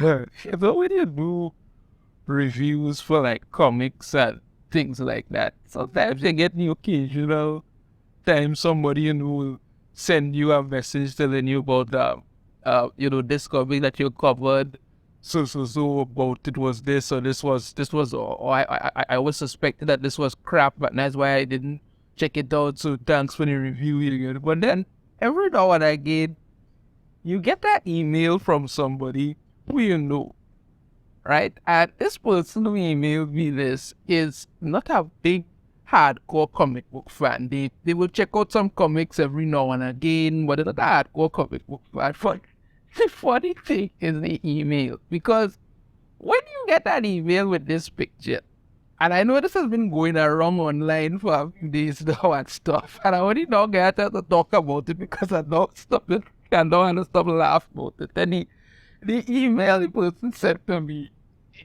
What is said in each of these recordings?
You know, when you do reviews for like comics and things like that, sometimes you get the occasional time somebody will send you a message telling you about this comic that you covered. So about it was this or this was or I was suspected that this was crap, but that's why I didn't check it out. So thanks for the review. But then every now and again you get that email from somebody who you know, right? And this person who emailed me this is not a big hardcore comic book fan. They will check out some comics every now and again, but they're not a hardcore comic book fan. But the funny thing is the email, because when you get that email with this picture, and I know this has been going around online for a few days now and stuff, and I only now get to talk about it because I don't want to stop laughing about it. And the email the person sent to me,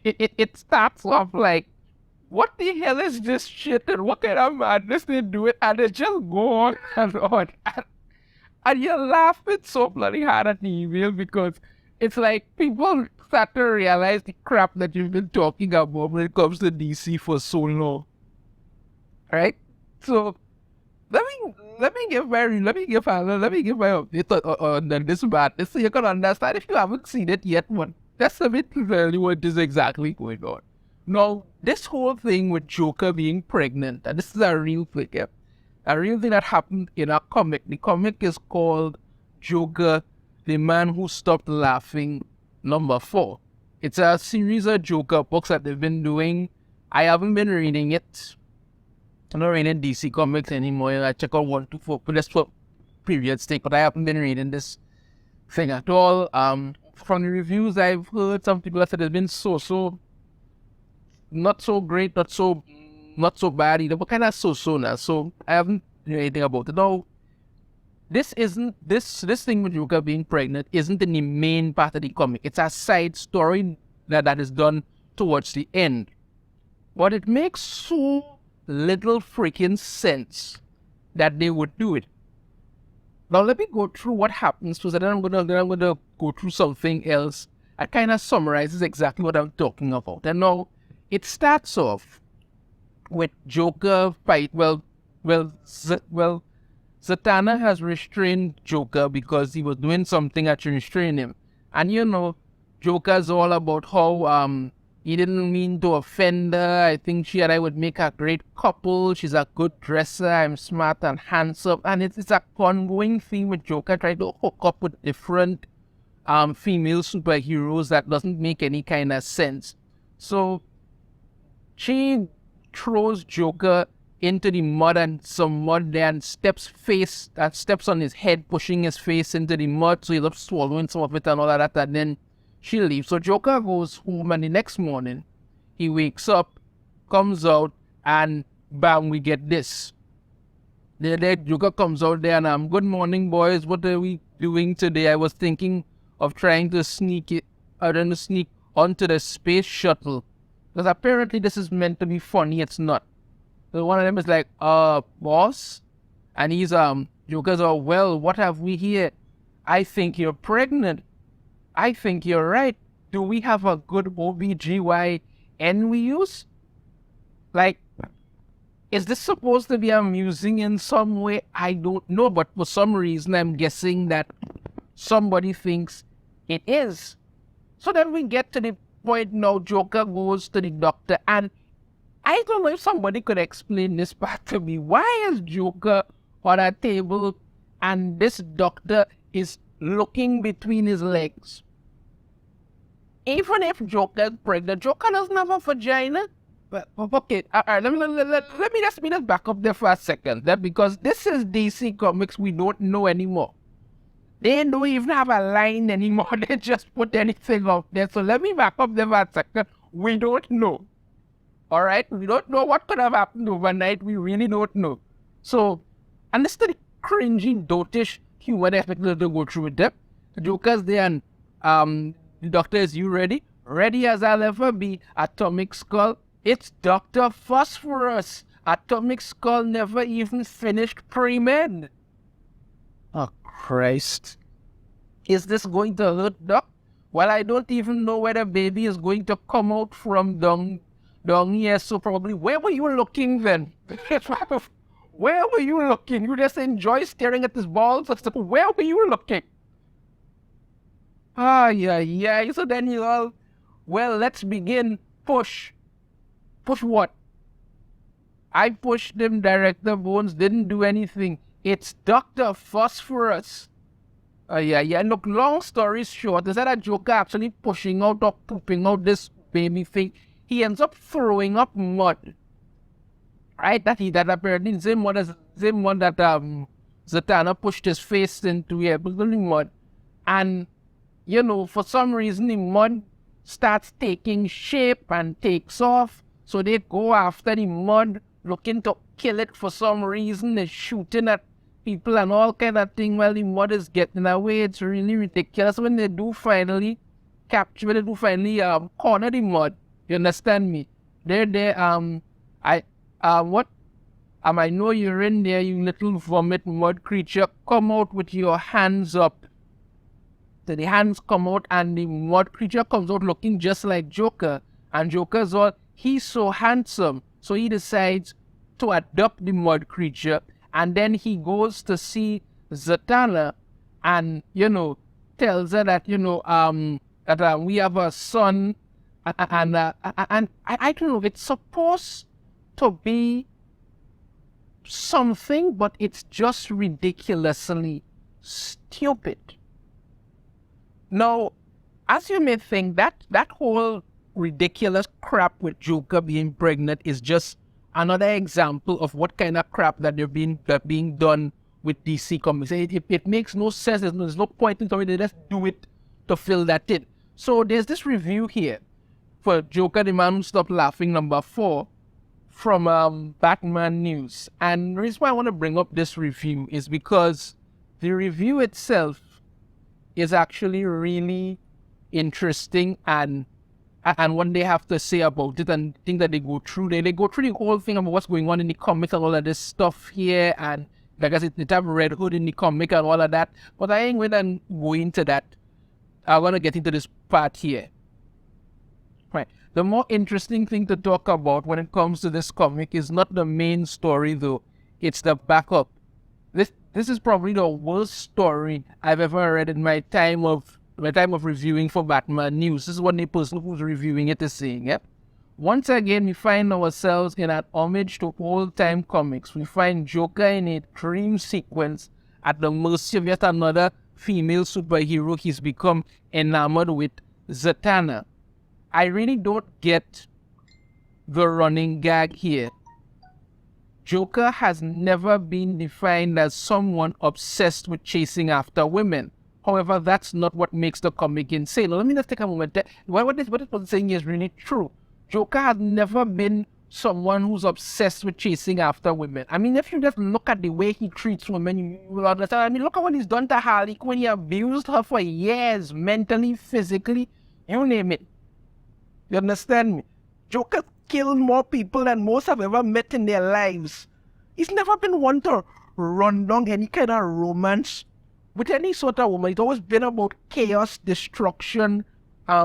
it starts off like, what the hell is this shit and what kind of madness they do it? And they just go on and on. And you're laughing so bloody hard at the email because it's like people start to realize the crap that you've been talking about when it comes to DC for so long. Right? So let me give my update on this madness so you can understand if you haven't seen it yet. One, that's a bit clearly what is exactly going on. Now, this whole thing with Joker being pregnant, and this is a real thing, a real thing that happened in a comic. The comic is called Joker, the Man Who Stopped Laughing, #4. It's a series of Joker books that they've been doing. I haven't been reading it. I'm not reading DC comics anymore. I check out 1 to 4, but that's for period's sake, but I haven't been reading this thing at all. From the reviews I've heard, some people have said it's been so not so great, not so bad either, but kind of so now. So I haven't heard anything about it. Now, this thing with Joker being pregnant isn't in the main part of the comic. It's a side story that is done towards the end. But it makes so little freaking sense that they would do it. Now let me go through what happens first, and then I'm gonna go through something else that kind of summarizes exactly what I'm talking about. And now it starts off with Joker fight. Zatanna has restrained Joker because he was doing something that should restrain him. And Joker's all about how he didn't mean to offend her. I think she and I would make a great couple. She's a good dresser. I'm smart and handsome. And it's a ongoing theme with Joker trying to hook up with different female superheroes that doesn't make any kind of sense. So she throws Joker into the mud and some mud there and steps on his head, pushing his face into the mud, so he's up swallowing some of it and all of that, and then she leaves. So Joker goes home, and the next morning he wakes up, comes out, and bam, we get this. The Joker comes out there and good morning boys, what are we doing today? I was thinking of trying to sneak onto the space shuttle. Because apparently this is meant to be funny, it's not. So one of them is like, boss? And he's, Joker's all, well, what have we here? I think you're pregnant. I think you're right. Do we have a good OBGYN we use? Like, is this supposed to be amusing in some way? I don't know, but for some reason I'm guessing that somebody thinks it is. So then we get to the point now, Joker goes to the doctor, and I don't know if somebody could explain this part to me. Why is Joker on a table and this doctor is looking between his legs? Even if Joker is pregnant, Joker doesn't have a vagina. But okay, let me just back up there for a second, because this is DC Comics. We don't know anymore. They don't even have a line anymore. They just put anything up there. So let me back up there for a second. We don't know. Alright? We don't know what could have happened overnight. We really don't know. So, and this is the cringy, dotish human aspect to go through with them. The Joker's there and the doctor is, you ready? Ready as I'll ever be. Atomic Skull. It's Dr. Phosphorus. Atomic Skull never even finished pre-med. Oh, Christ. Is this going to hurt, Doc? Well, I don't even know where the baby is going to come out from down here, so probably, where were you looking then? Where were you looking? You just enjoy staring at this ball, so where were you looking? Ah, yeah. So then you all, well, let's begin. Push. Push what? I pushed him, Director Bones didn't do anything. It's Dr. Phosphorus. Yeah. Look, long story short, instead of Joker actually pushing out or pooping out this baby thing, he ends up throwing up mud. Right? That apparently the same one that Zatanna pushed his face into, yeah, mud. And for some reason the mud starts taking shape and takes off. So they go after the mud, looking to kill it for some reason. They're shooting at people and all kind of thing while the mud is getting away. It's really ridiculous when they do finally corner the mud. You understand me? I know you're in there, you little vomit mud creature. Come out with your hands up. So the hands come out and the mud creature comes out looking just like Joker. And Joker's all, he's so handsome. So he decides to adopt the mud creature. And then he goes to see Zatanna and, tells her that, that we have a son. And I don't know, it's supposed to be something, but it's just ridiculously stupid. Now, as you may think, that whole ridiculous crap with Joker being pregnant is just another example of what kind of crap that being done with DC Comics. It makes no sense. There's no point in it. They just do it to fill that in. So there's this review here for Joker, the Man Who Stopped Laughing, number 4, from Batman News. And the reason why I want to bring up this review is because the review itself is actually really interesting, and what they have to say about it and things that they go through. They go through the whole thing about what's going on in the comic and all of this stuff here, and I guess they have Red Hood in the comic and all of that. But I ain't going to go into that. I'm going to get into this part here. Right. The more interesting thing to talk about when it comes to this comic is not the main story, though. It's the backup. This is probably the worst story I've ever read in my time of reviewing for Batman News. This is what the person who's reviewing it is saying. Yep. Once again, we find ourselves in an homage to old-time comics. We find Joker in a dream sequence at the mercy of yet another female superhero he's become enamored with, Zatanna. I really don't get the running gag here. Joker has never been defined as someone obsessed with chasing after women. However, that's not what makes the comic insane. Now, let me just take a moment. What this person saying is really true. Joker has never been someone who's obsessed with chasing after women. I mean, if you just look at the way he treats women, you will understand. I mean, look at what he's done to Harley Quinn. He abused her for years, mentally, physically, you name it. You understand me? Joker killed more people than most have ever met in their lives. He's never been one to run down any kind of romance with any sort of woman. It's always been about chaos, destruction,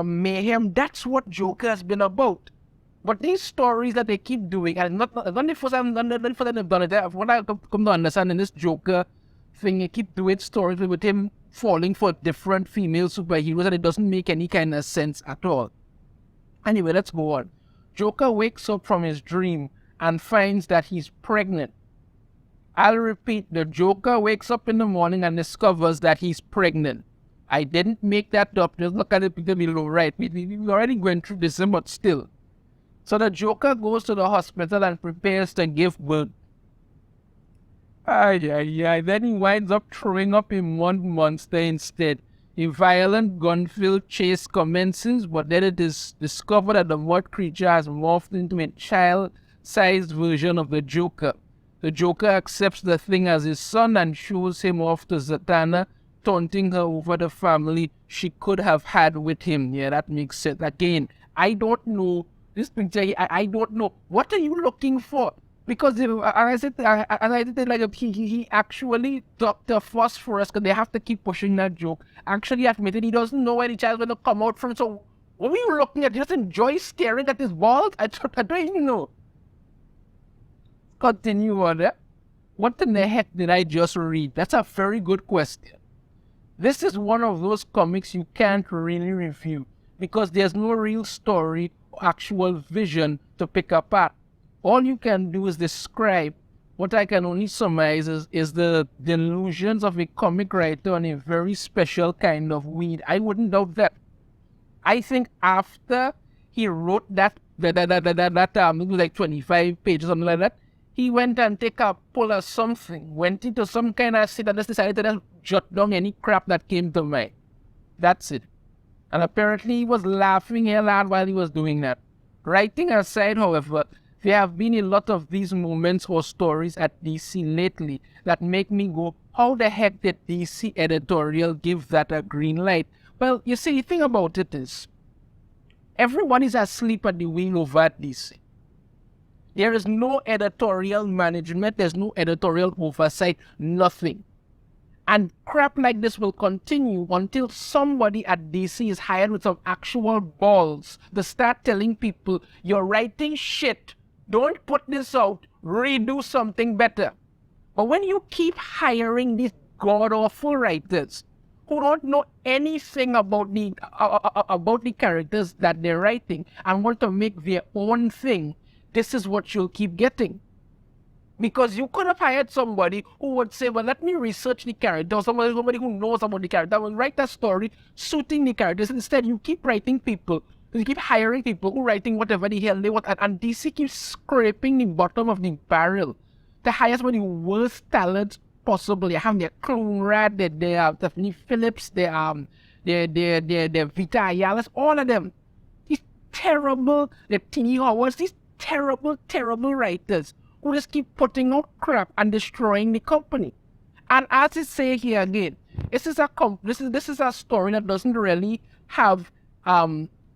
mayhem. That's what Joker has been about. But these stories that they keep doing, and not the first time they've done it. What I come to understand in this Joker thing, they keep doing stories with him falling for different female superheroes, and it doesn't make any kind of sense at all. Anyway, let's go on. Joker wakes up from his dream and finds that he's pregnant. I'll repeat, the Joker wakes up in the morning and discovers that he's pregnant. I didn't make that up, just look at it below, right? We already went through this, but still. So the Joker goes to the hospital and prepares to give birth. Then he winds up throwing up a monster instead. A violent gun-filled chase commences, but then it is discovered that the mud creature has morphed into a child-sized version of the Joker. The Joker accepts the thing as his son and shows him off to Zatanna, taunting her over the family she could have had with him. Yeah, that makes sense. Again, I don't know. This picture, I don't know. What are you looking for? Because I said, like he actually Dr. Phosphorus, because they have to keep pushing that joke, actually admitted he doesn't know where the child's going to come out from. So what were you looking at? Just enjoy staring at his balls? I don't even know. Continue on that. What in the heck did I just read? That's a very good question. This is one of those comics you can't really review because there's no real story or actual vision to pick up at. All you can do is describe. What I can only surmise is the delusions of a comic writer on a very special kind of weed. I wouldn't doubt that. I think after he wrote that it was like 25 pages, something like that, he went and take a pull or something, went into some kind of sit and just decided to just jot down any crap that came to mind. That's it. And apparently he was laughing hell out while he was doing that. Writing aside, however, there have been a lot of these moments or stories at DC lately that make me go, how the heck did DC editorial give that a green light? Well, you see, the thing about it is, everyone is asleep at the wheel over at DC. There is no editorial management, there's no editorial oversight, nothing. And crap like this will continue until somebody at DC is hired with some actual balls to start telling people, you're writing shit, don't put this out, redo something better. But when you keep hiring these god-awful writers who don't know anything about the characters that they're writing and want to make their own thing, this is what you'll keep getting. Because you could have hired somebody who would say, well, let me research the character, or somebody who knows about the character, will write a story suiting the characters. Instead, you keep writing people, you keep hiring people who writing whatever the hell they want, and DC keeps scraping the bottom of the barrel to hire some of the worst talents possible. You have their Clunrad, their Stephanie Phillips, their Vita Ayala, all of them. These terrible, the Tini Howards, these terrible writers who just keep putting out crap and destroying the company. And as it say here again, this is a story that doesn't really have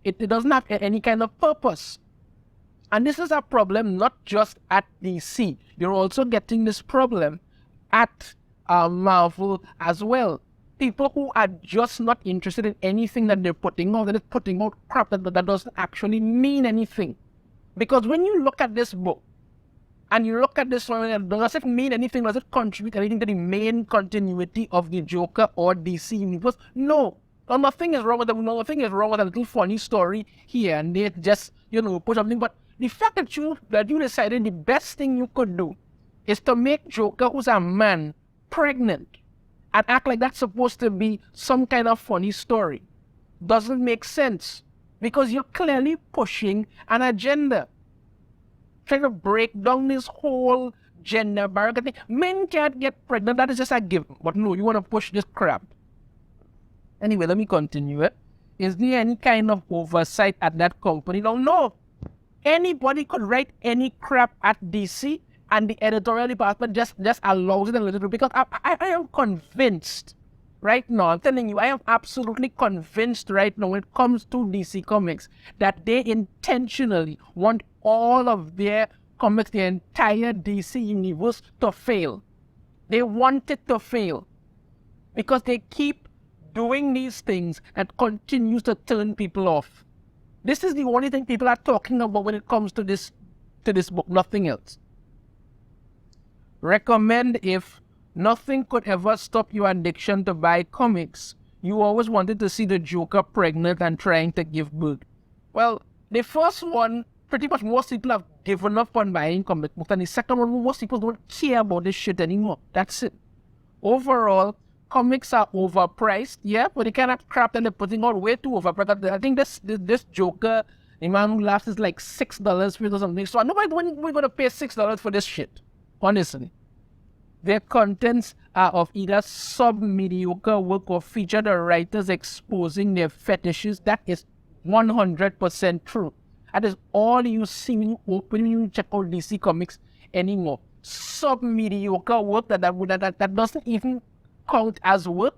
it doesn't have any kind of purpose. And this is a problem not just at DC. You're also getting this problem at Marvel as well. People who are just not interested in anything that they're putting out, they're just putting out crap that doesn't actually mean anything. Because when you look at this book, and you look at this one, does it mean anything? Does it contribute anything to the main continuity of the Joker or DC universe? No. Nothing is wrong with them. Nothing is wrong with a little funny story here and they just, put something. But the fact that you decided the best thing you could do is to make Joker, who's a man, pregnant, and act like that's supposed to be some kind of funny story, doesn't make sense. Because you're clearly pushing an agenda. Trying to break down this whole gender barrier thing. Men can't get pregnant, that is just a given. But no, you want to push this crap. Anyway, let me continue it. Is there any kind of oversight at that company? No. Anybody could write any crap at DC and the editorial department just allows it a little bit. Because I am convinced right now, I'm telling you, I am absolutely convinced right now when it comes to DC Comics that they intentionally want all of their comics, the entire DC universe to fail. They want it to fail because they keep doing these things that continues to turn people off. This is the only thing people are talking about when it comes to this book, nothing else. Recommend if nothing could ever stop your addiction to buy comics. You always wanted to see the Joker pregnant and trying to give birth. Well, the first one, pretty much most people have given up on buying comic books. And the second one, most people don't care about this shit anymore. That's it. Overall, comics are overpriced, yeah, but the kind of crap that they're putting out way too overpriced. I think this Joker, the man who laughs, is like $6 for it or something. So nobody we're going to pay $6 for this shit, honestly. Their contents are of either sub-mediocre work or feature the writers exposing their fetishes. That is 100% true. That is all you see when you check out DC Comics anymore. Sub-mediocre work that doesn't even count as work,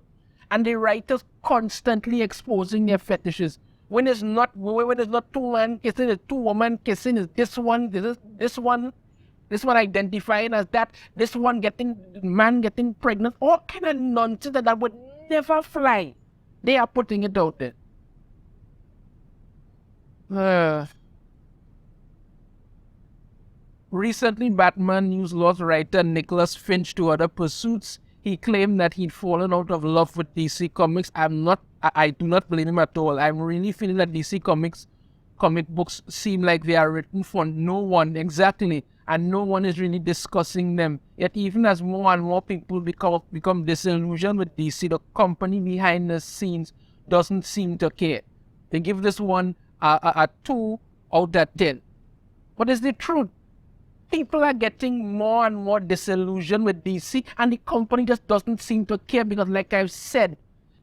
and the writers constantly exposing their fetishes. When it's not two men kissing, it's two women kissing, it's this one, this one. this one identifying as that, this one man getting pregnant, all kind of nonsense that would never fly. They are putting it out there. Recently, Batman news lost writer Nicholas Finch to other pursuits. He claimed that he'd fallen out of love with DC Comics. I do not blame him at all. I'm really feeling that DC Comics comic books seem like they are written for no one, exactly, and no one is really discussing them. Yet even as more and more people become disillusioned with DC, the company behind the scenes doesn't seem to care. They give this one a 2 out of 10. What is the truth? People are getting more and more disillusioned with DC, and the company just doesn't seem to care because, like I've said,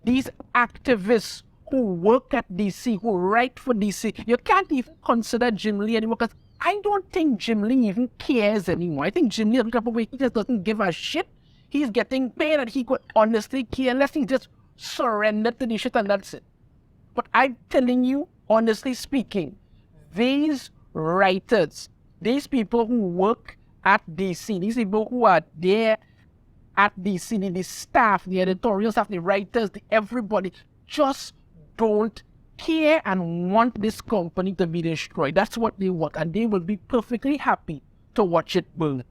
these activists who work at DC, who write for DC, you can't even consider Jim Lee anymore because I don't think Jim Lee even cares anymore. I think Jim Lee, he just doesn't give a shit. He's getting paid and he could honestly care unless he just surrendered to the shit and that's it. But I'm telling you, honestly speaking, these writers, these people who work at DC, these people who are there at DC, the staff, the editorial staff, the writers, everybody just don't care and want this company to be destroyed. That's what they want, and they will be perfectly happy to watch it burn.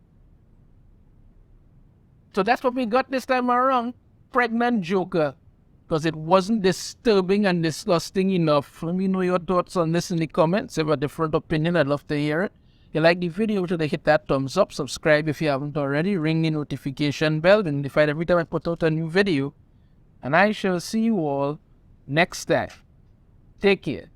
So that's what we got this time around. Pregnant Joker. Because it wasn't disturbing and disgusting enough. Let me know your thoughts on this in the comments. If you have a different opinion, I'd love to hear it. If you like the video, be sure to hit that thumbs up. Subscribe if you haven't already. Ring the notification bell. Be notified every time I put out a new video. And I shall see you all next time. Take care.